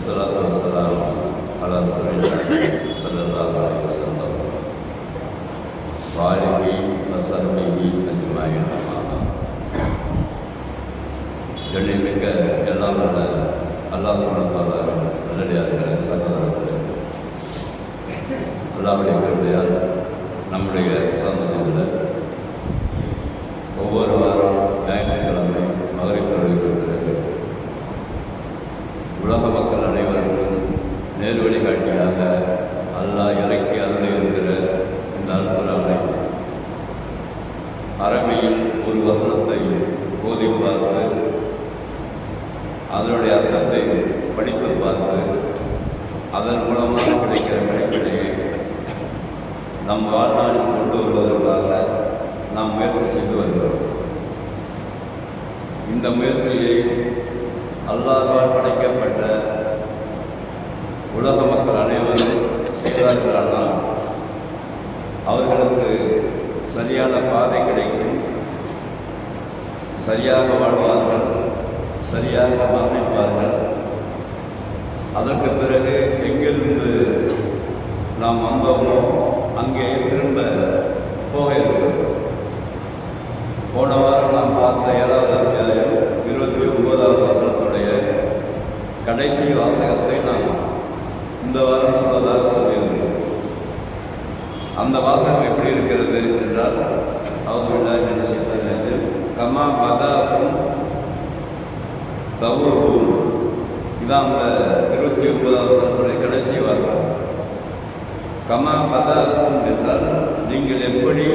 والصلاة والسلام على رسول الله صلى الله عليه وسلم وآله وصحبه أجمعين. கண்ணியமிக்க எல்லாம் நல்ல அல்லாஹ் சுப்ஹானஹு வ தஆலா நல்லடியார்களே, சகோதரர்களே, அல்லாஹ்வுடைய கிருபையால் நம்முடைய சமூகத்தில் ஒவ்வொரு வாரம் ஞாயிற்றுக்கிழமை மகரிப் தொழுகைக்கு பிறகு உலக மக்கள் அனைவருக்கும் நேர்வழி காட்டியாக அல்லாஹ் இறக்கி அருளை இருக்கிற இந்த அல்குர்ஆனை அரபியில் ஒரு வசனத்தை ஓதி பார்த்து அதனுடைய அர்த்தத்தை படித்து பார்த்து அதன் மூலமாக கிடைக்கிற கிடைப்பினையை நம் வாழ்நாளில் கொண்டு வருவதற்காக நாம் முயற்சி செய்து வருகிறோம். இந்த முயற்சியை அல்லாஹ்வால் படைக்கப்பட்ட உலக மக்கள் அனைவரும் செய்தார்களானால் அவர்களுக்கு சரியான பாதை கிடைக்கும், சரியாக வாழ்வார்கள், சரியாக மரணிப்பார்கள். அதற்கு பிறகு எங்கிருந்து நாம் வந்தோமோ அங்கே திரும்ப போக இருக்கிறோம். போன வாரம் நாம் பார்த்த 7வது அத்தியாயம் 29வது வசனத்துடைய கடைசி வாசகத்தை நாம் இந்த வாரம் சொன்னதாக சொல்லியிருக்கிறோம். அந்த வாசகம் எப்படி இருக்கிறது என்றால், அவர்கள் என்ன செய்தார்கள், கமா பதாக்கும் தவுரும். இதான் அந்த 29வது வசனத்துடைய கடைசி வாசகம். கமா பதாக்கும் என்றால் நீங்கள் எப்படி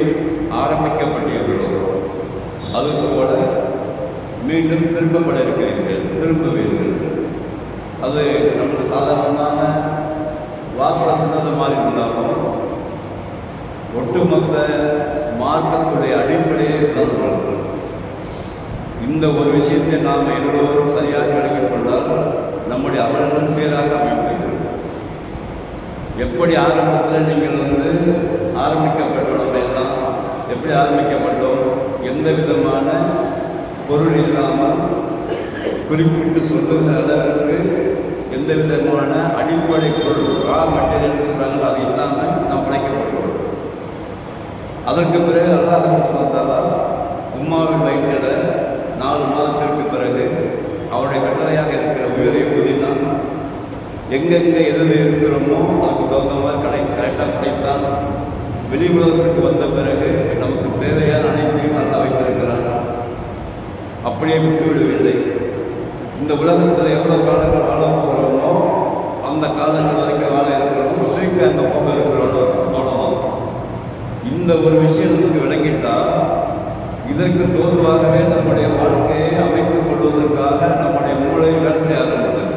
ஆரம்பிக்கப்பட்டீர்களோ அதுபோல மீண்டும் திரும்பப்பட இருக்கிறீர்கள், திரும்புவீர்கள். அது நமக்கு சாதாரணமான வாக்குவசனத்தை மாதிரி இருந்தாலும் ஒட்டுமொத்த மார்க்கத்துடைய அடிப்படையை தந்துள்ளது. இந்த ஒரு விஷயத்தை நாம் எல்லோரும் சரியாக விளங்கிக் கொண்டால் நம்முடைய அமல்கள் சீராக அமைகிறது. எப்படி ஆரம்பத்தில் நீங்கள் ஆரம்பிக்கப்பட்டோம் எல்லாம் எப்படி ஆரம்பிக்கப்பட்டோம், எந்த விதமான பொருள் இல்லாமல் குறிப்பிட்டு சொல்லுகிற அளவுக்கு எந்த விதமான அடிப்படை பொருள் ரா மெட்டீரியல் சொல்கிறாங்களோ அது இல்லாமல் நாம் படைக்கப்பட்டோம். அதற்கு பிறகு அல்லாஹ் சுப்ஹானஹு உம்மாவின் வயிற்றில் 4 மாதத்திற்கு பிறகு அவருடைய கட்டளையாக இருக்கிற உயிரை ஊதினான். எங்கெங்கே எதில் இருக்கிறோமோ அதுக்கு தகுந்த மாதிரி கரெக்டாக படைத்தான். வெளி உலகத்திற்கு வந்த பிறகு நமக்கு தேவையான அனைத்தையும் நல்லா வைத்திருக்கிறான். அப்படியே விட்டுவிடவில்லை. இந்த உலகத்தில் எவ்வளோ காலங்கள் வாழ போகிறோமோ அந்த காலங்கள் வரைக்கும் வாழ இருக்கிறோமோ திருப்பி அந்த போக இருக்கிறோம். அவ்வளோதான். இந்த ஒரு விஷயம் நமக்கு விளங்கிட்டால் இதற்கு தோதுவாகவே நம்முடைய வாழ்க்கையை அமைத்துக் கொள்வதற்காக நம்முடைய மூளை வேலை செய்ய ஆரம்பித்தது.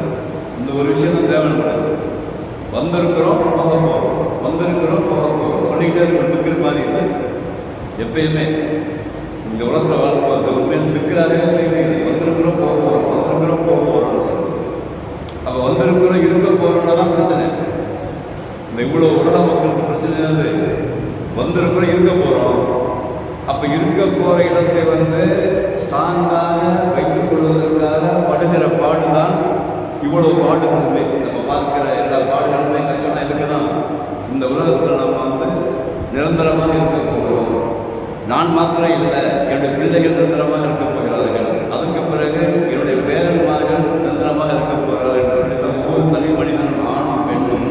இந்த ஒரு விஷயம் தேவைப்படுது. வந்திருக்கிறோம், போக போகிறோம், வந்திருக்கிறோம், போக போகிறோம் சொல்லிக்கிட்டே இருக்கிற மாதிரி இல்லை. எப்பயுமே இந்த உலகத்தில் வாழ்க்கை உண்மையில் இருக்கிறாரே செய்வது. வந்திருக்கிறோம், போக போகிறோம், வந்திருக்கிறோம், போக போகிறோம்னு சொல்லுவோம். அப்போ வந்திருக்கிறோம், இருக்க போகிறோம்னா தான் பிரச்சனை. இந்த இவ்வளோ உலக மக்களுக்கு பிரச்சனை வந்திருக்கிறோம், இருக்க போகிறோம். அப்போ இருக்க போகிற இடத்தை ஸ்ட்ராங்காக வைத்துக் கொள்வதற்காக படுகிற பாடு தான் இவ்வளோ பாடுகளுமே. நம்ம பார்க்கிற எல்லா பாடுகளுமே கஷ்டம் எனக்கு தான். இந்த உலகத்தில் நம்ம நிரந்தரமாக இருக்க போகிறோம். நான் மாத்திரம் இல்லை, என்னுடைய பிள்ளைகள் நிரந்தரமாக இருக்க போகிறார்கள். அதுக்கு பிறகு என்னுடைய பேரன்மார்கள் நிரந்தரமாக இருக்க போகிறார்கள் என்று சொல்லி ஒவ்வொரு தனி மனிதனும் ஆணும் பெண்ணும்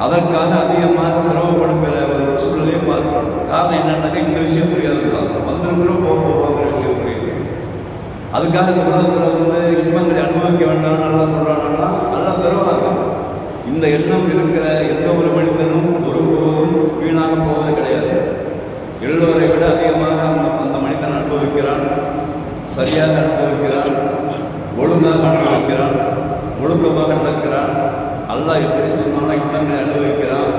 அதற்காக அதிகமாக சிரமப்படுகிற ஒரு சூழ்நிலையை பார்க்கிறோம். காரணம் என்னன்னாக்கா இந்த விஷயம் புரியாது. வந்திருக்கிறோம், போக போகிற விஷயம் புரியுது. அதுக்காக இந்த உலகத்தில் இன்பங்களை அனுபவிக்க வேண்டாம் நல்லா சொல்கிறாங்கன்னா நல்லா தருவாங்க. இந்த எண்ணம் இருக்கிற எந்த ஒரு மனிதனும் ஒருபோதும் வீணாக போவது கிடையாது. எல்லோரை விட அதிகமாக அந்த மனிதன் அனுபவிக்கிறான், சரியாக அனுபவிக்கிறான், ஒழுங்காக அனுபவிக்கிறான், ஒழுக்கமாக நடக்கிறான். அல்லாஹ் எப்படி சொன்னாலும் இன்பங்களை அனுபவிக்கிறான்.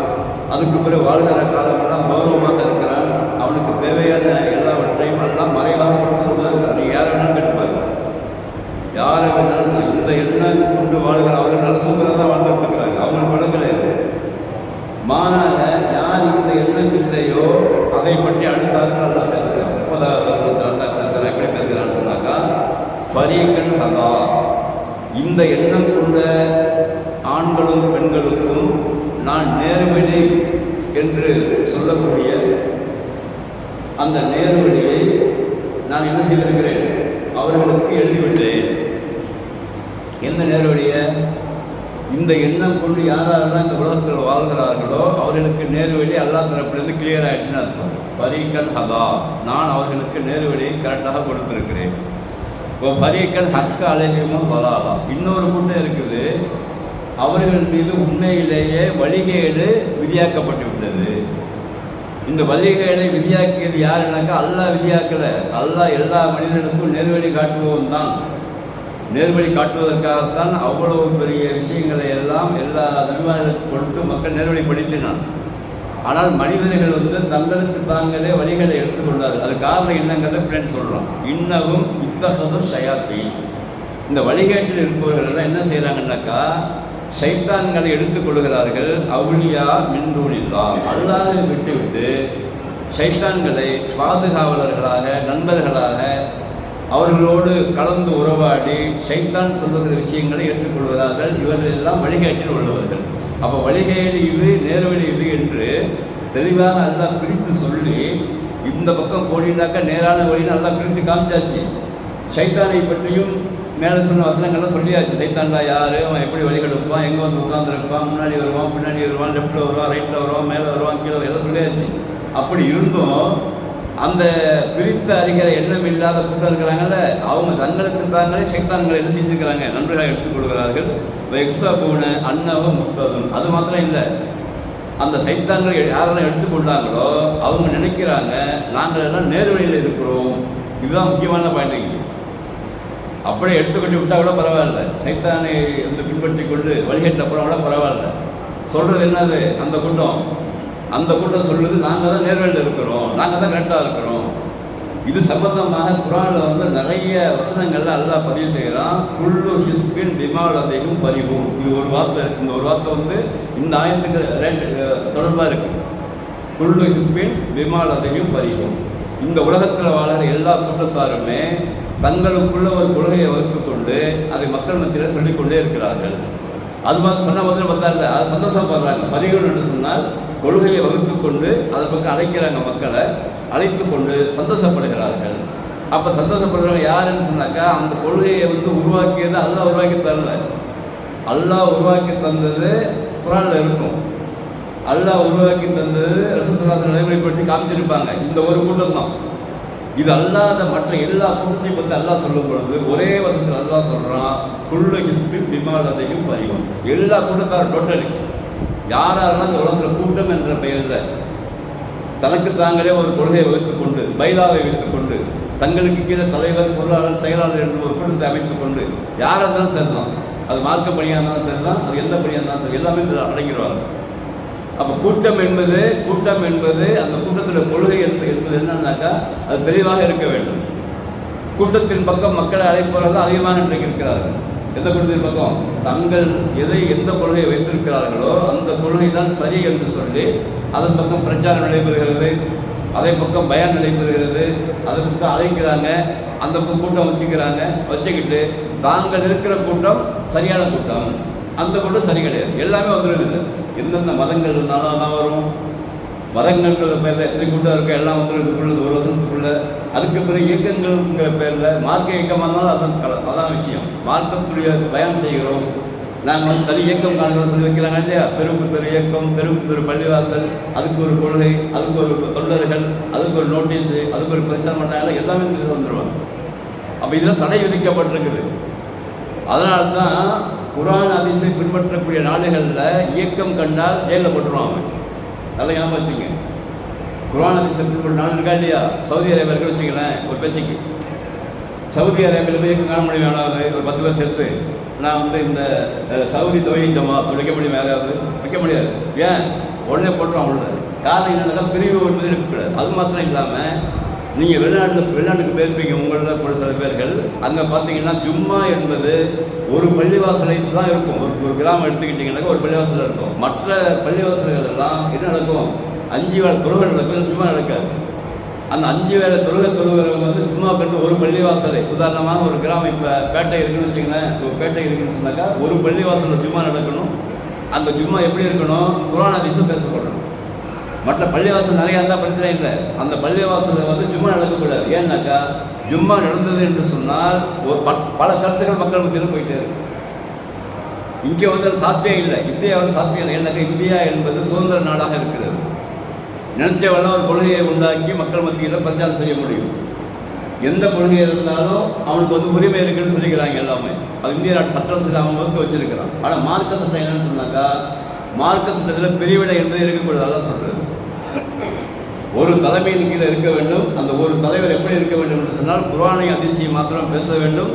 அதுக்கு பிறகு வாழ்கிற காலமெல்லாம் கௌரவமாக இருக்கிறான். அவனுக்கு தேவையான எல்லாவற்றையும் எல்லாம் மறைவாக கொடுத்துருந்தாங்க. நீ யாரை வேணாலும் கேட்டுப்பாரு, யாரை வேணாலும் இந்த எண்ணம் கொண்டு வாழ்கிற அவர்கள் நல்ல சூப்பராக வாழ்ந்துட்டு இருக்கிறாங்க. அவங்களுக்கு விளங்கலையாது. மாறாக யார் இந்த எண்ணம் இல்லையோ அதை பற்றி அடுத்தாரு நல்லா பேசுகிறான். 30வது வருஷத்துல நல்லா பேசுகிறான். எப்படி பேசுகிறான்னு சொன்னாக்கா, பரீக்கன் ஹதா, இந்த எண்ணம் கொண்ட ஆண்களும் பெண்களுக்கும் நான் நேர்வழி என்று சொல்லக்கூடிய அந்த நேர்வழியை நான் என்ன செய்திருக்கிறேன், அவர்களுக்கு எழுதிவிட்டேன். என்ன நேர்வழியை? இந்த எண்ணம் கொண்டு யாரெல்லாம் இந்த உலகத்தில் வாழ்கிறார்களோ அவர்களுக்கு நேர்வழி அல்லாஹ் தரப்பிலிருந்து கிளியர் ஆகிடுச்சுன்னு அர்த்தம். பரீக்கன் ஹதா, நான் அவர்களுக்கு நேர்வழியை கரெக்டாக கொடுத்துருக்கிறேன். இப்போ பரீக்கன் ஹக்க அலைஹிமும் வலாலா, இன்னொரு கூட்டம் இருக்குது, அவர்கள் மீது உண்மையிலேயே வழிகேடு விதியாக்கப்பட்டு விட்டது. இந்த வழிகேடை விதியாக்கியது யாருனாக்கா அல்லாஹ் விதியாக்கலை. அல்லாஹ் எல்லா மனிதனுக்கும் நேர்வழி காட்டுவோம் தான். நேர்வழி காட்டுவதற்காகத்தான் அவ்வளவு பெரிய விஷயங்களை எல்லாம் எல்லா நபிமார்களுக்கு கொடுத்து மக்கள் நேர்வழிப்படுத்தினான். ஆனால் மனிதர்கள் தங்களுக்கு தாங்களே வழிகளை எடுத்துக்கொண்டார்கள். அது காரணம் என்னங்கிறத பின்னாடி சொல்கிறோம். இன்னமும் இத்தகதும் ஷயாத்தி, இந்த வழிகேட்டில் இருப்பவர்கள் என்ன செய்கிறாங்கன்னாக்கா ஷைத்தான்களை எடுத்துக்கொள்கிறார்கள். அவுலியா மின்தூனில்லா, அல்லாஹ்வை விட்டுவிட்டு ஷைத்தான்களை பாதுகாவலர்களாக நண்பர்களாக அவர்களோடு கலந்து உறவாடி ஷைத்தான் சொல்லுகிற விஷயங்களை ஏற்றுக்கொள்கிறார்கள். இவர்கள் எல்லாம் வழிகேட்டில் உள்ளவர்கள். அப்போ வழிகேடு இது, நேர்வழி இது என்று தெளிவாக அல்லாஹ் பிரித்து சொல்லி இந்த பக்கம் போடினாக்கா நேரான வழின்னு அல்லாஹ் பிரித்து காமிச்சாச்சு. ஷைத்தானை பற்றியும் மேலே சொன்ன வசனங்கள்லாம் சொல்லியாச்சு. சைத்தான்டா யார், அவன் எப்படி வழிகள் இருப்பான், எங்கே உட்காந்துருப்பான், முன்னாடி வருவான், பின்னாடி வருவான், லெஃப்ட்டில் வருவான், ரைட்டில் வருவான், மேலே வருவான், கீழே எல்லாம் சொல்லியாச்சு. அப்படி இருந்தும் அந்த பிரித்த அறிகிற எண்ணம் இல்லாத கூட்டம் இருக்கிறாங்கல்ல, அவங்க தங்களுக்கு தாங்களே சைத்தான்களை என்ன செஞ்சுக்கிறாங்க, நண்பர்களாக எடுத்துக்கொள்கிறார்கள். எக்ஸாபூன அன்னவும் முஸ்ததும், அது மாத்திரம் இல்லை, அந்த சைத்தான்களை யாரெல்லாம் எடுத்துக்கொண்டாங்களோ அவங்க நினைக்கிறாங்க நாங்கள் எல்லாம் நேர்வழியில் இருக்கிறோம். இதுதான் முக்கியமான பாயிண்ட். அப்படியே எடுத்துக்கொண்டு விட்டால் கூட பரவாயில்ல, சைத்தானை பின்பற்றி கொண்டு வழிகட்ட அப்புறம் கூட பரவாயில்ல. சொல்கிறது என்னது, அந்த கூட்டம் சொல்லுது நாங்கள் தான் நேர்வழியில் இருக்கிறோம், நாங்கள் தான் கரெக்டாக இருக்கிறோம். இது சம்பந்தமாக குர்ஆனில் நிறைய வசனங்கள்ல அல்லாஹ் பதிவு செய்கிறான். குல்லு ஹிஸ்பின் பிமாலதையும் பதிவும், இது ஒரு வார்த்தை இருக்குது. இந்த ஒரு வார்த்தை இந்த ஆயத்துக்கு தொடர்பாக இருக்குது. குல்லு ஹிஸ்பின் பிமாலதையும் பதிவும், இந்த உலகத்தில் வாழற எல்லா கூட்டத்தாருமே தங்களுக்குள்ள ஒரு கொள்கையை வகுத்து கொண்டு அதை மக்கள் மத்தியில் சொல்லிக்கொண்டே இருக்கிறார்கள். அது மாதிரி சொன்ன மாதிரி பார்த்தாங்க, அது சந்தோஷப்படுறாங்க. பதிவுகள் என்று சொன்னால் கொள்கையை வகுத்து கொண்டு அதை பக்கம் அழைக்கிறாங்க, மக்களை அழைத்து கொண்டு சந்தோஷப்படுகிறார்கள். அப்போ சந்தோஷப்படுறவங்க யாருன்னு சொன்னாக்கா அந்த கொள்கையை உருவாக்கியது அல்லாஹ் உருவாக்கி தரல. அல்லாஹ் உருவாக்கி தந்தது குர்ஆனில் இருக்கும். அல்லாஹ் உருவாக்கி தந்தது ரசூலுல்லாஹி நடைமுறைப்படுத்தி காமிச்சிருப்பாங்க. இந்த ஒரு கூட்டம் தான். இது அல்லாத மற்ற எல்லா கூட்டத்தையும் பற்றி அல்லாஹ் சொல்லும் பொழுது ஒரே வசனத்தில் அல்லாஹ் சொல்கிறான், குல்லு ஹிஸ்பின் பிமாலதையும் பதிவும், எல்லா கூட்டத்தாரும் டோட்டலி யாரெல்லாம் இந்த உலகத்தில் கூட்டம் என்ற பெயரில் தனக்கு தாங்களே ஒரு கொள்கையை வைத்துக் கொண்டு பைலாவை வைத்துக் கொண்டு தங்களுக்கு கீழே தலைவர் பொருளாளர் செயலாளர் என்று ஒரு கூட்டத்தை அமைத்துக் கொண்டு யாராக இருந்தாலும் சரிதான், அது மார்க்க பணியாக இருந்தாலும் சரிதான், அது எந்த பணியாக இருந்தாலும் சரி, எல்லாமே அடங்கிடுவாங்க. அப்போ கூட்டம் என்பது அந்த கூட்டத்தில் கொள்கை என்பது என்னன்னாக்கா அது தெளிவாக இருக்க வேண்டும். கூட்டத்தின் பக்கம் மக்களை அழைப்பவர்கள் அதிகமாக இன்றைக்கு இருக்கிறார்கள். எந்த கூட்டத்தின் பக்கம் தங்கள் எந்த கொள்கையை வைத்திருக்கிறார்களோ அந்த கொள்கை தான் சரி என்று சொல்லி அதன் பக்கம் பிரச்சாரம் நடைபெறுகிறது, அதே பக்கம் பயான் நடைபெறுகிறது, அதை பக்கம் அழைக்கிறாங்க, அந்த பக்கம் கூட்டம் வச்சுக்கிட்டு தாங்கள் இருக்கிற கூட்டம் சரியான கூட்டம், அந்த கூட்டம் சரி கிடையாது, எல்லாமே வந்துடுது. எந்தெந்த மதங்கள் இருந்தாலும் அதான் வரும். மதங்கள் பேரில் எத்தனை கூட்டம் இருக்க எல்லாம் வந்துடுறதுக்குள்ள ஒரு வருஷத்துக்குள்ள. அதுக்கு பிறகு இயக்கங்கள்ங்கிற பேரில் மார்க்க இயக்கமாக இருந்தாலும் அதான் விஷயம். மார்க்கத்துடைய பயணம் செய்கிறோம் நாங்கள் தனி இயக்கம் காண்கிறோம் சொல்லி வைக்கிறாங்க இல்லையா. பெருக்கு பெரு இயக்கம், பெருக்கு பெரு பள்ளிவாசல், அதுக்கு ஒரு கொள்கை, அதுக்கு ஒரு தொண்டர்கள், அதுக்கு ஒரு நோட்டீஸு, அதுக்கு ஒரு பிரச்சாரம் பண்ணாங்க, எல்லாமே வந்துடுவாங்க. அப்போ இதெல்லாம் தடை விதிக்கப்பட்டிருக்குது. அதனால தான் குர்ஆன் ஹதீஸை பின்பற்றக்கூடிய நாடுகளில் இயக்கம் கண்டால் ஜெயிலில் போட்டுருவாங்க. நல்லா ஞாபகம் வச்சுங்க. குர்ஆன் ஹதீஸை பின்பற்ற நாடு இருக்கா இல்லையா. சவுதி அரேபியா இருக்க வச்சுங்களேன், ஒரு பேச்சுக்கு சவுதி அரேபியாவில் போய் இயக்கம் காண முடியும். வேணாவது ஒரு 10 பேர் சேர்த்து நான் இந்த சவுதி தொகை ஜமாத் வைக்க முடியும், யாராவது வைக்க முடியாது. ஏன் உடனே போட்டுருவான். உள்ள காரணம் என்னன்னா பிரிவு என்பது இருக்கக்கூடாது. அது மாத்திரம் இல்லாமல் நீங்கள் வெளிநாட்டுக்கு போயிருப்பீங்க உங்களில் கூட சில பேர்கள். அங்கே பார்த்தீங்கன்னா ஜும்மா என்பது ஒரு பள்ளிவாசலை தான் இருக்கும். ஒரு கிராமம் எடுத்துக்கிட்டிங்கன்னாக்கா ஒரு பள்ளிவாசல் இருக்கும். மற்ற பள்ளிவாசல்கள் எல்லாம் என்ன நடக்கும், 5 வேளை தொழுகை நடக்கும், ஜும்மா நடக்காது. அந்த 5 வேளை தொழுகிறவங்க ஜும்மா பெற்று ஒரு பள்ளிவாசலை, உதாரணமாக ஒரு கிராமம் இப்போ பேட்டை இருக்குன்னு வச்சிங்களேன், ஒரு பேட்டை இருக்குன்னு சொன்னாக்கா ஒரு பள்ளிவாசலில் ஜும்மா நடக்கணும், அந்த ஜும்மா எப்படி இருக்கணும்? குர்ஆன் ஹதீஸும் பேசப்படணும். மற்ற பள்ளிவாசல் நிறையா இருந்தால் பிரச்சனை இல்லை. அந்த பள்ளிவாசலில் வந்து ஜும்மா நடக்கக்கூடாது. ஏன்னாக்கா ஜும்மா நடந்தது என்று சொன்னால் ஒரு பல கருத்துக்கள் மக்கள் மத்தியில் போயிட்டே இருக்கு. இங்கே வந்து சாத்தியம் இல்லை, இந்தியாவில் சாத்தியம் இல்லை. ஏன்னாக்கா இந்தியா என்பது சுதந்திர நாடாக இருக்கிறது. நினைச்சவெல்லாம் ஒரு கொள்கையை உண்டாக்கி மக்கள் மத்தியில் பிரச்சாரம் செய்ய முடியும். எந்த கொள்கை இருந்தாலும் அவனுக்கு வந்து உரிமை இருக்குன்னு சொல்லிக்கிறாங்க எல்லாமே. அது இந்திய நாட்டு சட்டத்தில் அவன் வகுத்து வச்சிருக்கிறான். ஆனால் மார்க்க சட்டம் என்னன்னு சொன்னாக்கா, மார்க்க சட்டத்தில் பிரிவினை என்பது இருக்கக்கூடாது. அதான் சொல்றது. ஒரு தலைமையின் கீழே இருக்க வேண்டும். அந்த ஒரு தலைவர் எப்படி இருக்க வேண்டும் என்று சொன்னால் குர்ஆனை ஹதீஸை மாத்திரம் பேச வேண்டும்.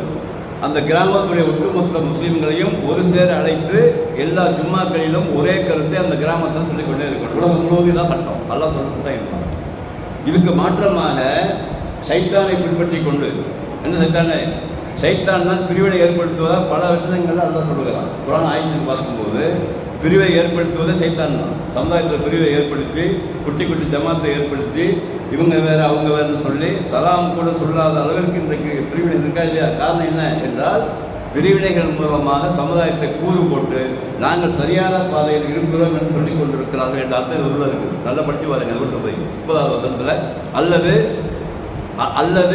அந்த கிராமத்துடைய ஒட்டுமொத்த முஸ்லீம்களையும் ஒரு சேர அழைத்து எல்லா ஜும்மாக்களிலும் ஒரே கருத்தை அந்த கிராமத்தில் சொல்லிக்கொண்டே இருக்கணும். உலகம் முழுவதும் தான் சட்டம். அல்லாஹ் சொல்ல சட்டம் இருக்கும். இதுக்கு மாற்றமாக சைத்தானை பின்பற்றி கொண்டு என்ன சைத்தானே? சைத்தான் தான் பிரிவினை ஏற்படுத்துவதாக பல விஷயங்கள்ல அல்லாஹ் சொல்லுகிறான். குர்ஆன் ஆயிஷா பார்க்கும்போது பிரிவை ஏற்படுத்துவதே சைத்தான் தான். சமுதாயத்தில் பிரிவை ஏற்படுத்தி குட்டி குட்டி ஜமாத்தை ஏற்படுத்தி இவங்க வேறு அவங்க வேறுன்னு சொல்லி சலாம் கூட சொல்லாத அளவிற்கு இன்றைக்கு பிரிவினை இருக்கா இல்லையா? காரணம் என்ன என்றால் பிரிவினைகள் மூலமாக சமுதாயத்தை கூறு போட்டு நாங்கள் சரியான பாதையில் இருக்கிறோம் என்று சொல்லிக் கொண்டிருக்கிறார்கள் என்ற அர்த்தம் உள்ள இருக்குது. நல்லா படித்து பாருங்க. கொண்டு போய் 30வது வசனத்தில் அல்லது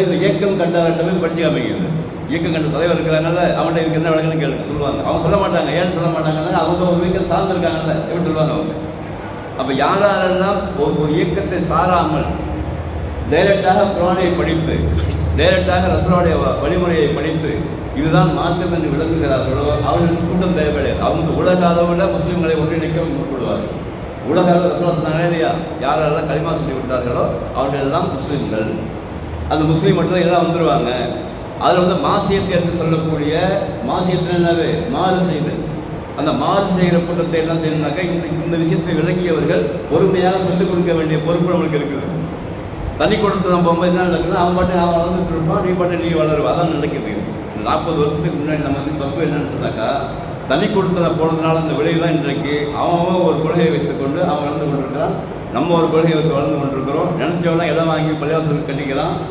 இந்த இயக்கம் கண்டவர்கிட்டமே படிச்சு அமைகிறது. இயக்கம் கண்ட தலைவர் இருக்கிறாங்கல்ல, அவன்கிட்ட இதுக்கு என்ன வழங்குன்னு கேள்வி சொல்லுவாங்க. அவங்க சொல்ல மாட்டாங்க. ஏன்னு சொல்ல மாட்டாங்கன்னா அவங்க ஒரு இயக்கம் சார்ந்திருக்காங்கல்ல, எப்படி சொல்லுவாங்க அவங்க? அப்போ யாரெல்லாம் ஒரு இயக்கத்தை சாராமல் டைரக்டாக குர்ஆனை படித்து டைரக்டாக ரசூலுடைய வழிமுறையை படித்து இதுதான் மார்க்கம் என்று விளங்குகிறார்களோ அவர்களுக்கு கூட்டம் தேவையில்லையாது. அவங்க உலக அளவில் முஸ்லீம்களை ஒன்றிணைக்க முற்படுவார்கள். உலக அளவில் ரசூலுல்லாஹ் சொன்னாங்களே இல்லையா, யாரெல்லாம் களிமா சொல்லி விட்டார்களோ அவர்கள் எல்லாம் முஸ்லீம்கள். அந்த முஸ்லீம் மட்டும்தான் எல்லாம் வந்துடுவாங்க. அதில் வந்து மாசியத்தை என்று சொல்லக்கூடிய மாசியத்தில் என்னது? மாறு செய்தல். அந்த மாறு செய்கிற கூட்டத்தை என்ன செய்யணும்னாக்கா இந்த விஷயத்தை விளங்கியவர்கள் பொறுமையாக சொல்லிக் கொடுக்க வேண்டிய பொறுப்பு நம்மளுக்கு இருக்குது. தனி கொடுத்து நம்ம போகும்போது என்ன நடக்குதுன்னா அவன் பாட்டு அவன் வளர்ந்துட்டு இருப்பான், நீ பாட்டு நீ வளருவா. அதான் நடக்குது. 40 வருஷத்துக்கு முன்னாடி நம்ம தப்பு என்னன்னு சொன்னாக்கா, தனி கொடுத்ததை போனதுனால அந்த விளைவு தான் இன்றைக்கு அவன் ஒரு கொள்கையை வைத்துக்கொண்டு அவன் வளர்ந்து கொண்டிருக்கிறான். நம்ம ஒரு கொள்கையை வைத்து வளர்ந்து கொண்டிருக்கிறோம். நினைச்சவெல்லாம் இடம் வாங்கி பள்ளிவாசலுக்கு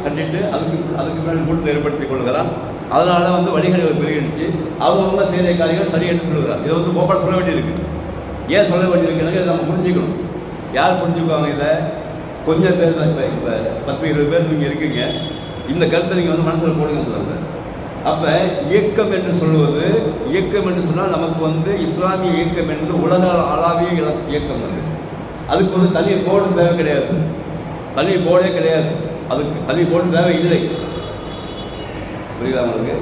கட்டிட்டு அதுக்கு மேலே கூட்டத்தை ஏற்படுத்தி கொள்கிறான். அதனால வந்து வழிகளை பெருகிடுச்சு. அவங்கவுங்க செய்த காரியங்கள் சரி என்று சொல்லுகிறார். இதை வந்து போப்பாடு சொல்ல வேண்டியிருக்கு. ஏன் சொல்ல வேண்டியிருக்குனாக்க இதை நம்ம புரிஞ்சுக்கணும். யார் புரிஞ்சுக்குவாங்க இதை? கொஞ்சம் பேர் தான். இப்போ 10-20 பேர் நீங்கள் இருக்கீங்க. இந்த கருத்தை நீங்கள் வந்து மனசில் போடுங்க. அப்போ இயக்கம் என்று சொல்வது, இயக்கம் என்று சொன்னால் நமக்கு வந்து இஸ்லாமிய இயக்கம் என்று உலக அளவிய இயக்கம் அது. அதுக்கு வந்து தனி போர்டு தேவை கிடையாது. தனி போர்டே கிடையாது. அதுக்கு தனி போர்டு தேவை இல்லை. புரியுதா உங்களுக்கு?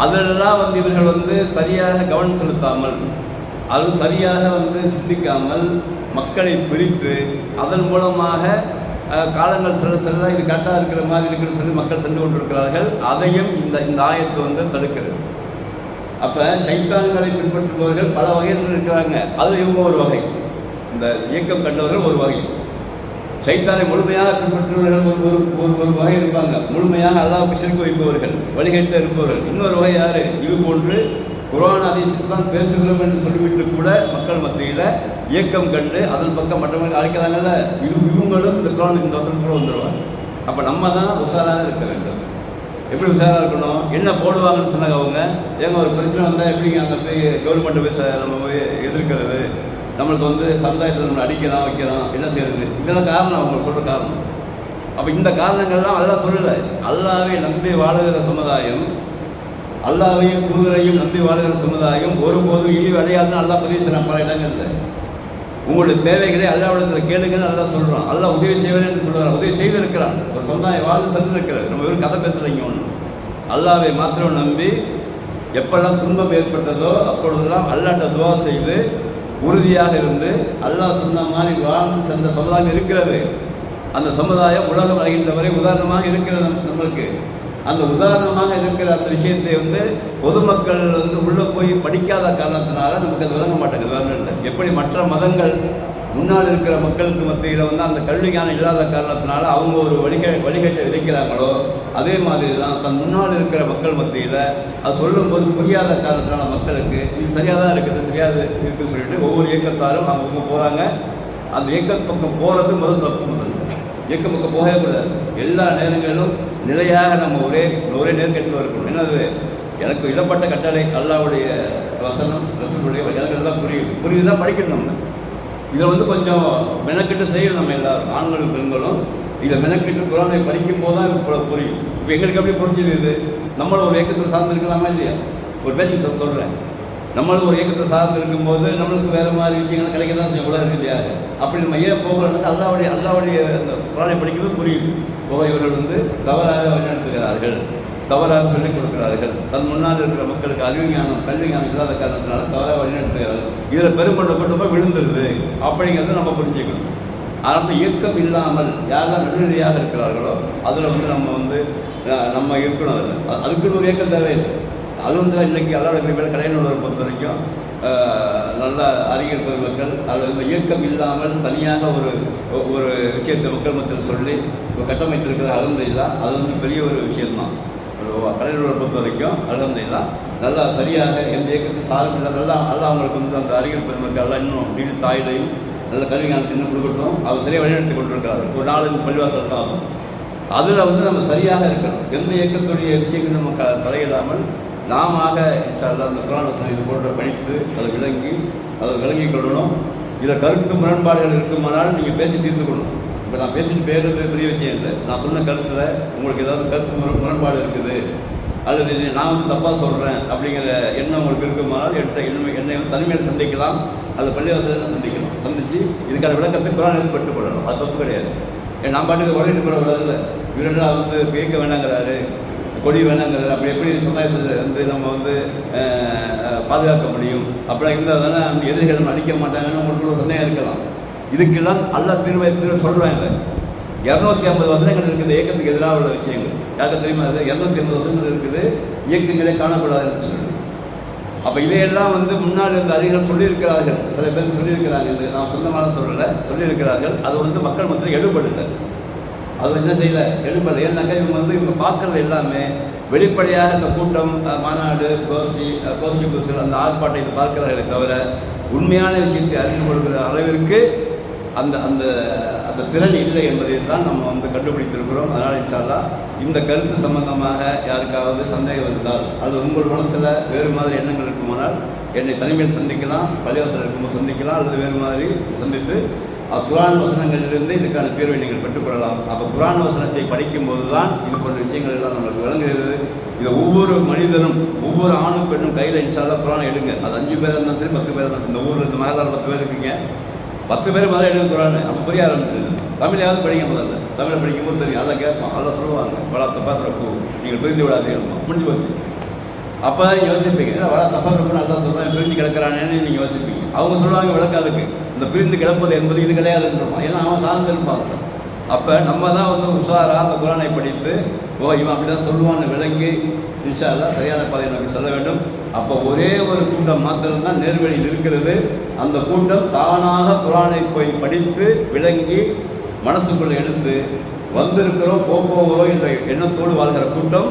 அதெல்லாம் வந்து இவர்கள் வந்து சரியாக கவனம் செலுத்தாமல், அது சரியாக வந்து சிந்திக்காமல் மக்களை பிரித்து அதன் மூலமாக காலங்கள் செல்ல இது கரெக்டாக இருக்கிற மாதிரி இருக்குன்னு சொல்லி மக்கள் சென்று கொண்டிருக்கிறார்கள். அதையும் இந்த ஆயத்து வந்து தடுக்கிறது. அப்போ சைத்தான்களை பின்பற்றுபவர்கள் பல வகையில் இருக்கிறாங்க. அது இவங்க ஒரு வகை. இந்த இயக்கம் கண்டவர்கள் ஒரு வகை. சைத்தானை முழுமையாக பின்பற்றுபவர்கள் ஒரு வகை இருப்பாங்க. முழுமையாக அல்லாஹ்வுக்கு ஷிர்க் வைப்பவர்கள், வழிகேட்டில் இருப்பவர்கள். இன்னொரு வகை யார்? இது போன்று குர்ஆன் ஹதீஸுக்கு தான் பேசுகிறோம் என்று சொல்லிவிட்டு கூட மக்கள் மத்தியில் இயக்கம் கண்டு அதன் பக்கம் மற்றவங்களுக்கு அழைக்கிறாங்கல்ல, இவங்களும் இந்த குர்ஆன் இந்த வசனத்தில் வந்துடுவாங்க. அப்போ நம்ம தான் உஷாராக இருக்க வேண்டும். எப்படி உஷாராக இருக்கணும்? என்ன போடுவாங்கன்னு சொன்னாங்க அவங்க. ஏங்க ஒரு பிரச்சனை வந்தால் எப்படிங்க அங்கே போய் கவர்மெண்ட்டை போய் நம்ம போய் எதிர்க்கிறது? நம்மளுக்கு வந்து சமுதாயத்தில் நம்ம அடிக்கிறான் வைக்கிறான் என்ன செய்யறது? இதெல்லாம் காரணம் அவங்க சொல்கிற காரணம். அப்போ இந்த காரணங்கள்லாம் அதெல்லாம் சொல்லலை. அல்லாஹ்வை நம்பி வாழுகிற சமுதாயம், அல்லாஹ்வையும் தூதரையும் நம்பி வாழ்கிற சமுதாயம் ஒருபோதும் இழிவு அடையாதுன்னு அல்லாஹ் பதிவு செய்யறான் பல இடங்கள்ல. உங்களுடைய தேவைகளை அல்லாஹ்விடத்தில் கேளுங்கன்னு அல்லாஹ் சொல்கிறான். அல்லாஹ் உதவி செய்வேன் என்று சொல்கிறான். உதவி செய்திருக்கிறான். ஒரு சமுதாயம் வாழ்ந்து சென்றிருக்கிறது. நம்ம வெறும் கதை பேசலைங்க ஒன்று. அல்லாஹ்வை மாத்திரம் நம்பி எப்பெல்லாம் துன்பம் ஏற்பட்டதோ அப்பொழுதெல்லாம் அல்லாஹ்ட்ட துவா செய்து உறுதியாக இருந்து அல்லாஹ் சொன்ன மாதிரி வாழ்ந்து சென்ற சமுதாயம் இருக்கிறது. அந்த சமுதாயம் உலகம் அடைகின்ற வரை உதாரணமாக இருக்கிறது நம்மளுக்கு. அந்த உதாரணமாக இருக்கிற அந்த விஷயத்தை வந்து பொதுமக்கள் வந்து உள்ளே போய் படிக்காத காரணத்தினால நமக்கு அது விளங்க மாட்டேங்குது. வேறு இல்லை. எப்படி மற்ற மதங்கள் முன்னால் இருக்கிற மக்களுக்கு மத்தியில் வந்து அந்த கல்விஞானம் இல்லாத காரணத்தினால அவங்க ஒரு வழிகேட்டை விதைக்கிறாங்களோ அதே மாதிரி தான் தன் முன்னால் இருக்கிற மக்கள் மத்தியில் அது சொல்லும்போது புரியாத காரணத்தினால மக்களுக்கு இது சரியாக தான் இருக்குது, சரியாக இருக்குன்னு சொல்லிட்டு ஒவ்வொரு இயக்கத்தாரும் அவங்க போகிறாங்க. அந்த இயக்க பக்கம் போகிறது முதல் தப்பு. முதல் இயக்க பக்கம் போகவே கூடாது. எல்லா நேரங்களிலும் நிலையாக நம்ம ஒரே நேர்கட்டில் இருக்கணும். என்னது? எனக்கு இடப்பட்ட கட்டளை அல்லாவுடைய வசனம் ரசூலுடைய எனக்கு எல்லாம் புரியுதுதான் படிக்கணும். நம்ம இதை வந்து கொஞ்சம் மெனக்கிட்டு செய்யணும். நம்ம எல்லாரும் ஆண்களும் பெண்களும் இதை மெனக்கிட்டு குரானை படிக்கும் போது தான் புரியும். இப்போ எங்களுக்கு எப்படி புரிஞ்சுது? இது நம்மளும் ஒரு இயக்கத்தை சார்ந்து இருக்கலாமா இல்லையா? ஒரு பேசிக் சொல்கிறேன், நம்மளும் ஒரு இயக்கத்தை சார்ந்து இருக்கும்போது நம்மளுக்கு வேறு மாதிரி விஷயங்கள் கிடைக்க தான் செய்ய உலகம் இல்லையா? அப்படி நம்ம ஏன் போகிறோம்னா அல்லாவுடைய அந்த குரானை படிக்கிறது புரியுது. இவர்கள் வந்து தவறாக வழிநடத்துகிறார்கள், தவறாக சொல்லிக் கொடுக்கிறார்கள், தன் முன்னால் இருக்கிற மக்களுக்கு கல்வி ஞானம் இல்லாத காரணத்தினால தவறாக வழிநடத்துகிறார்கள். இதில் பெருங்கொண்ட கொண்டு போய் விழுந்துருது அப்படிங்கிறத நம்ம புரிஞ்சுக்கணும். ஆனால் இயக்கம் இல்லாமல் யாரெல்லாம் நடுநிலையாக இருக்கிறார்களோ அதில் வந்து நம்ம இருக்கணும். அதுக்குன்னு ஒரு இயக்கம் தேவையில்லை. அது வந்து இன்றைக்கி அல்லாவுடைய மேலே கலைஞர்களை பொறுத்த வரைக்கும் நல்ல அறிஞர் பெருமக்கள் அதில் வந்து இயக்கம் இல்லாமல் தனியாக ஒரு விஷயத்தை மக்கள் மத்தியில் சொல்லி கட்டமைத்திருக்கிற அலமதுல்லா அது வந்து பெரிய ஒரு விஷயம்தான். கலைஞர்களை பொறுத்த வரைக்கும் அலமதுல்லா நல்லா சரியாக எந்த இயக்கத்தை சார்பில்லை. நல்லா அவங்களுக்கு வந்து அந்த அறிஞர் பெருமக்கள் எல்லாம் இன்னும் வீடு தாயிலையும் நல்ல கல்வி ஞானத்தை இன்னும் கொடுக்கட்டும். அவர் சரியாக வழிநடத்தி கொண்டிருக்கிறார்கள். ஒரு நாலு பள்ளிவாசல் தான் ஆகும். அதில் வந்து நம்ம சரியாக இருக்கணும். எந்த இயக்கத்துடைய விஷயங்கள் நம்ம தலையிடாமல் நாம அந்த குரான் வசனம் இது போன்ற படித்து அதை விளங்கிக் கொள்ளணும். இதில் கருத்து முரண்பாடுகள் இருக்குமானால் நீங்கள் பேசி தீர்த்துக்கணும். இப்போ நான் பேசிட்டு பேசுறது பெரிய விஷயம் இல்லை. நான் சொன்ன கருத்தில் உங்களுக்கு ஏதாவது கருத்து முரண்பாடு இருக்குது அல்லது நான் வந்து தப்பாக சொல்கிறேன் அப்படிங்கிற எண்ணம் உங்களுக்கு இருக்குமானால் என்னை வந்து தனிமையில் சந்திக்கலாம், அது பள்ளிவாசல் சந்திச்சு இதுக்கான விளக்கத்தை குரான் பெற்றுக் கொள்ளணும். அது தப்பு கிடையாது. நான் பாட்டுக்கு உடனே போகிறதில்லை. இவரெல்லாம் வந்து கேட்க வேணாங்கிறாரு, கொடி வேணாங்கிறாரு. அப்படி எப்படி சமுதாயத்தை வந்து நம்ம வந்து பாதுகாக்க முடியும்? அப்படிலாம் இருந்தால் தானே அந்த எதிரிகள் நம்ம அழிக்க மாட்டாங்கன்னு உங்களுக்கு சந்தேகம் இருக்கலாம். இதுக்கெல்லாம் அல்ல தீர்வை சொல்கிறாங்க. 250 வசனங்கள் இருக்குது இயக்கத்துக்கு எதிராக உள்ள விஷயங்கள். யாருக்கு தெரியுமா? அது 250 வசனங்கள் இருக்குது இயக்கங்களே காணக்கூடாதுன்னு சொல்லி. அப்போ இதையெல்லாம் வந்து முன்னாடி இருந்த அறிஞர்கள் சொல்லியிருக்கிறார்கள். சில பேர் சொல்லியிருக்கிறாங்க. இது நான் சொந்தமான சொல்லலை, சொல்லியிருக்கிறார்கள். அது வந்து மக்கள் மத்தியில் எடுபடலை. அது என்ன செய்யலை, எடுபடலை. ஏன்னாக்கா இவங்க பார்க்கறது எல்லாமே வெளிப்படையாக இந்த கூட்டம், மாநாடு, கோஷ்டி அந்த ஆர்ப்பாட்டை இதை பார்க்கிறார்களே தவிர உண்மையான விஷயத்தை அறிந்து கொள்கிற அளவிற்கு அந்த அந்த அந்த திறன் இல்லை என்பதை தான் நம்ம வந்து கண்டுபிடித்திருக்கிறோம். அதனால் இன்ஷா இந்த கருத்து சம்பந்தமாக யாருக்காவது சந்தேகம் இருந்தால் அது உங்கள் மனசில் வேறு மாதிரி எண்ணங்கள் இருக்குமானால் என்னை தனிமையில் சந்திக்கலாம், பள்ளிவாசல் இருக்கும்போது சந்திக்கலாம், அல்லது வேறு மாதிரி சந்தித்து குரான் வசனங்களிலிருந்து இதுக்கான தீர்வை நீங்கள் பெற்றுக்கொள்ளலாம். அப்போ குரான் வசனத்தை படிக்கும்போது தான் இது போன்ற விஷயங்கள் எல்லாம் நம்மளுக்கு விளங்குகிறது. இதை ஒவ்வொரு மனிதனும் ஒவ்வொரு ஆணும் பெண்ணும் கையில் இன்ஷா குரானை எடுங்க. அது 5 பேர் இருந்தாலும் சரி, 10 பேர் இருந்தாலும். இந்த ஊரில் இந்த மகளால் 10 பேர் இருக்கீங்க, 10 பேர் முதல்ல எடுக்க குரான். அப்போ புரிய ஆரம்பிச்சிருது. தமிழையாவது படிக்க முதல்ல. தமிழை படிக்கும்போது தெரியும், அதை கேட்போம், அதை சொல்லுவாங்க. வளர்த்த பார்த்து நீங்கள் பிரிந்து விடாதீங்க, முடிஞ்சு போச்சு. அப்போ தான் யோசிப்பீங்க, வள தப்பாக நல்லா சொல்கிறேன், பிரிஞ்சு கிடக்கிறானேன்னு நீங்கள் யோசிப்பீங்க. அவங்க சொல்லுவாங்க விளக்காதுக்கு இந்த பிரிந்து கிடப்பது என்பது இது கிடையாதுன்றோம். ஏன்னா அவன் சார்ந்து இருப்பாங்க. அப்போ நம்ம தான் வந்து உஷாராக அந்த குரானை படித்து இவன் அப்படி தான் சொல்லுவான்னு விளங்கி இன்ஷா அல்லாஹ் சரியான பாதையை நோக்கி செல்ல வேண்டும். அப்போ ஒரே ஒரு கூட்டம் மாத்திரம்தான் நேர்வழியில் இருக்கிறது. அந்த கூட்டம் தானாக குரானை போய் படித்து விளங்கி மனசுக்குள்ளே எடுத்து வந்திருக்கிறோம் போகிறோம் என்ற எண்ணத்தோடு வாழ்கிற கூட்டம்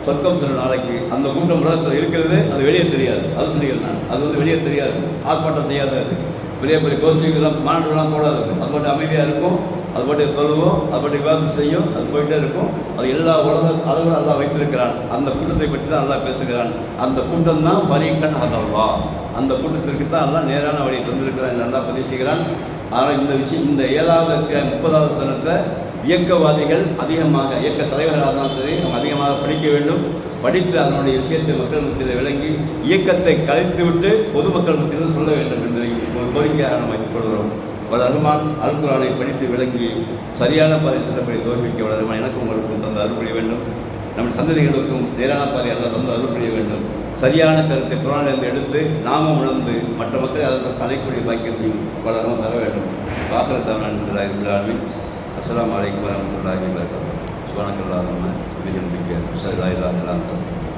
சொர்க்கம் சில நாளைக்கு. அந்த கூட்டம் உலகத்தில் இருக்கிறது, அது வெளியே தெரியாது. அது சொல்லிக்கிறேன், அது வந்து வெளியே தெரியாது, ஆர்ப்பாட்டம் செய்யாது. அது பெரிய பெரிய கோஷ்டிகள்லாம் மாநாடுலாம் போடாது. அது பாட்டு அமைதியாக இருக்கும், அது பாட்டு தொழுவோம், அது பாட்டு விவாதம் செய்யும், அது போயிட்டே இருக்கும். அது எல்லா உலக அளவில் நல்லா வைத்திருக்கிறான். அந்த கூட்டத்தை பற்றி தான் நல்லா பேசுகிறான். அந்த கூட்டம் தான் வரிக்கண் அதல்வா. அந்த கூட்டத்திற்கு தான் எல்லாம் நேரான வழியை தந்திருக்கிறான், நல்லா பதிவு செய்கிறான். ஆனால் இந்த விஷயம், இந்த 7வது 30வது தினத்தை இயக்கவாதிகள் அதிகமாக, இயக்க தலைவர்களாக தான் சரி, நம்ம அதிகமாக படிக்க வேண்டும். படித்து அதனுடைய விஷயத்தை மக்கள் மத்தியில் விளங்கி இயக்கத்தை கலைத்துவிட்டு பொதுமக்கள் மத்தியில் சொல்ல வேண்டும் என்று ஒரு கோரிக்கையாக நம்ம வைத்துக் கொள்கிறோம். ரஹ்மான் அல்குரானை படித்து விளங்கி சரியான பாதை செல்லப்படி தோற்பிக்க ரஹ்மான் எனக்கும் உங்களுக்கும் தந்த அருள் வேண்டும். நம் சந்ததிகளுக்கும் நேரான பாதை அல்ல தந்த அருள் புரிய வேண்டும். சரியான கருத்தை குரானிலிருந்து எடுத்து நாமும் உணர்ந்து மற்ற மக்கள் அதற்கு அழைக்கூடிய பாக்கியத்தையும் வளரவும் தர வேண்டும். வாக்குறுத்தவன் அஸ்ஸலாமு அலைக்கும் வரஹ்மத்துல்லாஹி வபரகாத்துஹு. சுப்ஹானக்கல்லாஹும்ம வபிஹம்திக அஷ்ஹது அல்லா இலாஹா இல்லா அன்த